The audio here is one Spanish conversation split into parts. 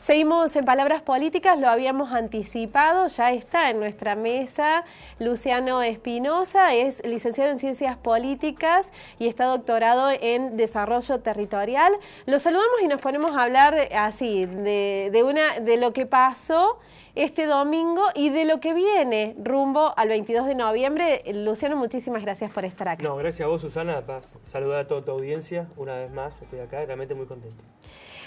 Seguimos en Palabras Políticas, lo habíamos anticipado, ya está en nuestra mesa Luciano Espinosa, es licenciado en Ciencias Políticas y está doctorado en Desarrollo Territorial. Lo saludamos y nos ponemos a hablar así de lo que pasó este domingo y de lo que viene rumbo al 22 de noviembre. Luciano, muchísimas gracias por estar acá. No, gracias a vos, Susana, para saludar a toda tu audiencia. Una vez más, estoy acá, realmente muy contento.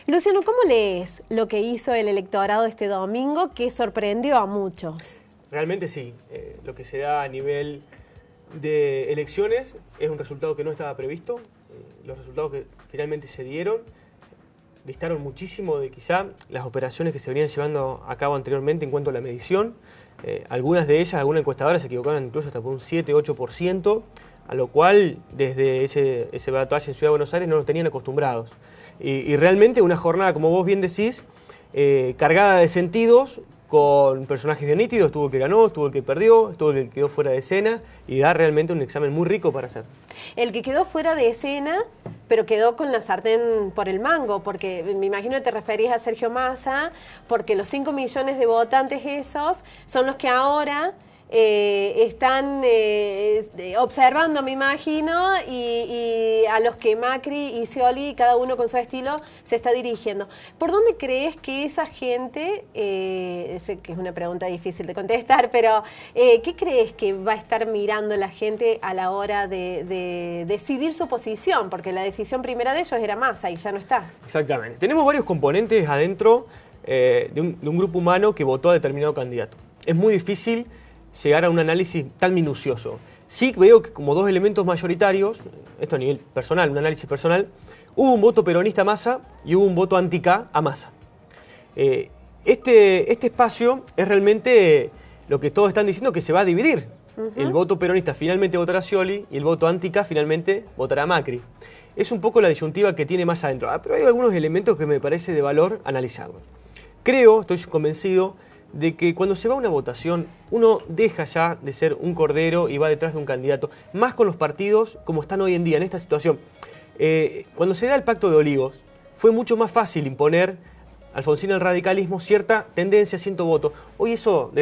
Luciano, ¿cómo lees lo que hizo el electorado este domingo que sorprendió a muchos? Realmente sí, lo que se da a nivel de elecciones es un resultado que no estaba previsto. Los resultados que finalmente se dieron distaron muchísimo de quizá las operaciones que se venían llevando a cabo anteriormente en cuanto a la medición. Algunas de ellas, algunas encuestadoras se equivocaron incluso hasta por un 7-8%, a lo cual desde ese balotaje en Ciudad de Buenos Aires no nos tenían acostumbrados. Y realmente una jornada, como vos bien decís, cargada de sentidos, con personajes bien nítidos. Estuvo el que ganó, estuvo el que perdió, estuvo el que quedó fuera de escena, y da realmente un examen muy rico para hacer. El que quedó fuera de escena, pero quedó con la sartén por el mango, porque me imagino que te referís a Sergio Massa, porque los 5 millones de votantes esos son los que ahora están observando, me imagino, y a los que Macri y Scioli, cada uno con su estilo, se está dirigiendo. ¿Por dónde crees que esa gente, sé que es una pregunta difícil de contestar, pero ¿qué crees que va a estar mirando la gente a la hora de decidir su posición? Porque la decisión primera de ellos era Massa y ya no está. Exactamente. Tenemos varios componentes adentro de un grupo humano que votó a determinado candidato. Es muy difícil llegar a un análisis tan minucioso. Sí veo que como dos elementos mayoritarios, esto a nivel personal, un análisis personal, hubo un voto peronista a Massa y hubo un voto anti-K a Massa. Este espacio es realmente lo que todos están diciendo que se va a dividir. El voto peronista finalmente votará a Scioli y el voto anti-K finalmente votará a Macri. Es un poco la disyuntiva que tiene Massa adentro. Pero hay algunos elementos que me parece de valor analizarlos. Creo, estoy convencido, de que cuando se va a una votación, uno deja ya de ser un cordero y va detrás de un candidato, más con los partidos como están hoy en día en esta situación. Cuando se da el Pacto de Olivos, fue mucho más fácil imponer, Alfonsín, al radicalismo, cierta tendencia, cierto voto. Hoy eso,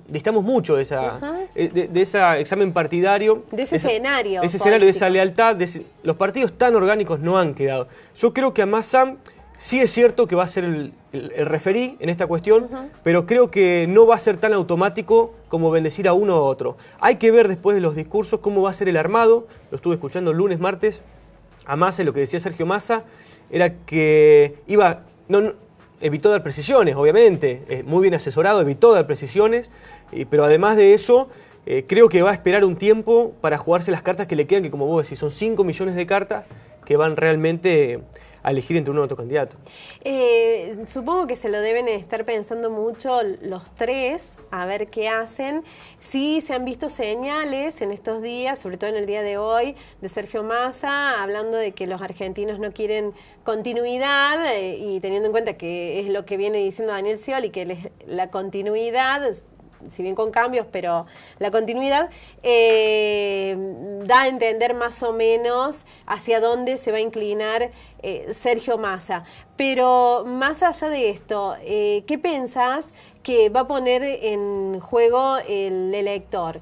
distamos mucho de ese examen partidario. De ese escenario. De ese escenario, de esa lealtad. Los partidos tan orgánicos no han quedado. Yo creo que a Massa sí es cierto que va a ser el referí en esta cuestión, pero creo que no va a ser tan automático como bendecir a uno u otro. Hay que ver después de los discursos cómo va a ser el armado. Lo estuve escuchando el lunes, martes, a Massa, y lo que decía Sergio Massa era que evitó dar precisiones, obviamente, muy bien asesorado, evitó dar precisiones, pero además de eso, creo que va a esperar un tiempo para jugarse las cartas que le quedan, que como vos decís, son 5 millones de cartas que van realmente a elegir entre uno u otro candidato. Supongo que se lo deben estar pensando mucho los tres, a ver qué hacen. Sí se han visto señales en estos días, sobre todo en el día de hoy, de Sergio Massa, hablando de que los argentinos no quieren continuidad, y teniendo en cuenta que es lo que viene diciendo Daniel Scioli, que la continuidad, si bien con cambios, pero la continuidad da a entender más o menos hacia dónde se va a inclinar Sergio Massa. Pero más allá de esto, ¿qué pensás que va a poner en juego el elector?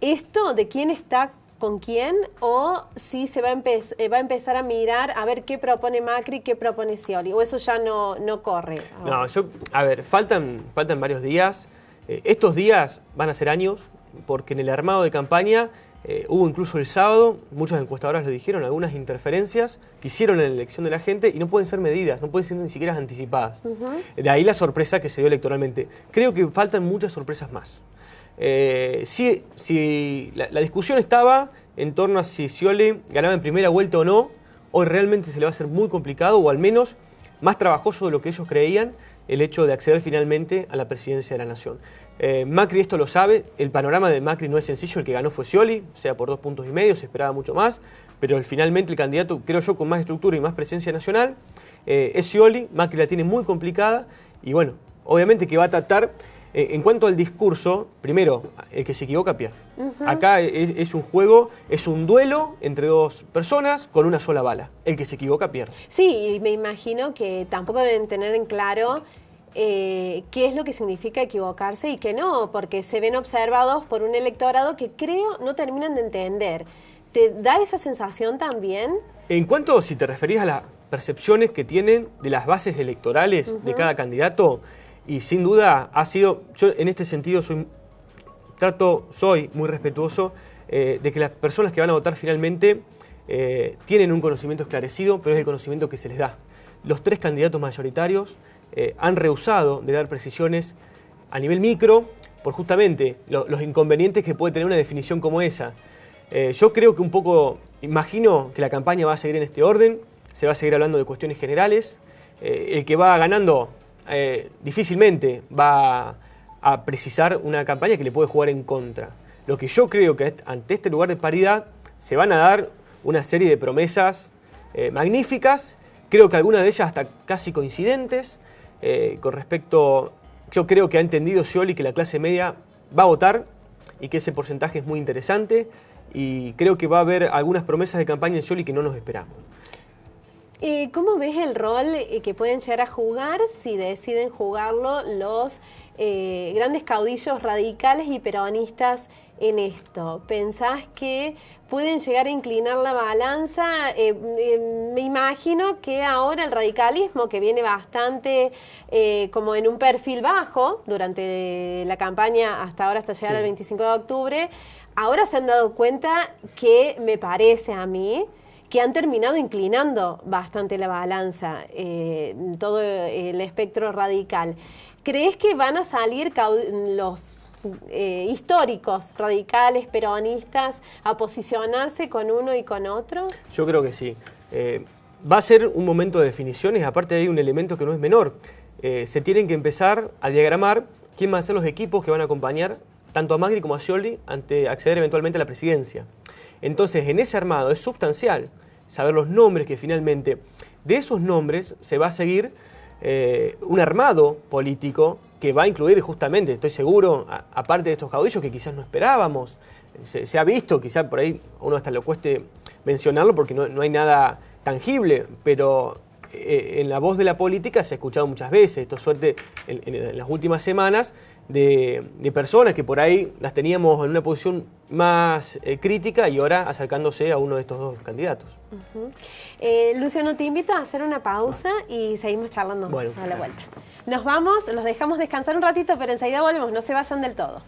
¿Esto de quién está con quién, o si se va a empezar a mirar a ver qué propone Macri, qué propone Scioli, o eso ya no corre? No, faltan varios días. Estos días van a ser años, porque en el armado de campaña hubo incluso el sábado, muchas encuestadoras lo dijeron, algunas interferencias que hicieron en la elección de la gente y no pueden ser medidas, no pueden ser ni siquiera anticipadas. De ahí la sorpresa que se dio electoralmente. Creo que faltan muchas sorpresas más. Si la discusión estaba en torno a si Scioli ganaba en primera vuelta o no, hoy realmente se le va a hacer muy complicado, o al menos más trabajoso de lo que ellos creían, el hecho de acceder finalmente a la presidencia de la Nación. Macri esto lo sabe, el panorama de Macri no es sencillo, el que ganó fue Scioli, o sea, por 2,5 puntos, se esperaba mucho más, pero finalmente el candidato, creo yo, con más estructura y más presencia nacional, es Scioli. Macri la tiene muy complicada, y bueno, obviamente que va a tratar En cuanto al discurso, primero, el que se equivoca pierde. Acá es un juego, es un duelo entre dos personas con una sola bala. El que se equivoca pierde. Sí, y me imagino que tampoco deben tener en claro qué es lo que significa equivocarse y qué no, porque se ven observados por un electorado que creo no terminan de entender. ¿Te da esa sensación también? En cuanto, si te referís a las percepciones que tienen de las bases electorales de cada candidato, y sin duda ha sido, yo en este sentido soy muy respetuoso de que las personas que van a votar finalmente tienen un conocimiento esclarecido, pero es el conocimiento que se les da. Los 3 candidatos mayoritarios han rehusado de dar precisiones a nivel micro por justamente los inconvenientes que puede tener una definición como esa. Yo creo que un poco, imagino que la campaña va a seguir en este orden, se va a seguir hablando de cuestiones generales, el que va ganando difícilmente va a precisar una campaña que le puede jugar en contra. Lo que yo creo que ante este lugar de paridad se van a dar una serie de promesas magníficas, creo que algunas de ellas hasta casi coincidentes, con respecto, yo creo que ha entendido Scioli que la clase media va a votar y que ese porcentaje es muy interesante, y creo que va a haber algunas promesas de campaña de Scioli que no nos esperamos. ¿Cómo ves el rol que pueden llegar a jugar si deciden jugarlo los grandes caudillos radicales y peronistas en esto? ¿Pensás que pueden llegar a inclinar la balanza? Me imagino que ahora el radicalismo, que viene bastante como en un perfil bajo durante la campaña hasta ahora, hasta llegar al 25 de octubre, ahora se han dado cuenta que, me parece a mí, que han terminado inclinando bastante la balanza, todo el espectro radical. ¿Crees que van a salir los históricos radicales, peronistas, a posicionarse con uno y con otro? Yo creo que sí. Va a ser un momento de definiciones, aparte hay un elemento que no es menor. Se tienen que empezar a diagramar quién van a ser los equipos que van a acompañar tanto a Macri como a Scioli ante acceder eventualmente a la presidencia. Entonces, en ese armado es sustancial saber los nombres que finalmente, de esos nombres se va a seguir un armado político que va a incluir justamente, estoy seguro, aparte de estos caudillos que quizás no esperábamos, se ha visto, quizás por ahí a uno hasta le cueste mencionarlo porque no hay nada tangible, pero en la voz de la política se ha escuchado muchas veces, esto es suerte en las últimas semanas, de personas que por ahí las teníamos en una posición más crítica y ahora acercándose a uno de estos dos candidatos. Luciano, te invito a hacer una pausa y seguimos charlando a la vuelta. Nos vamos, los dejamos descansar un ratito, pero enseguida volvemos, no se vayan del todo.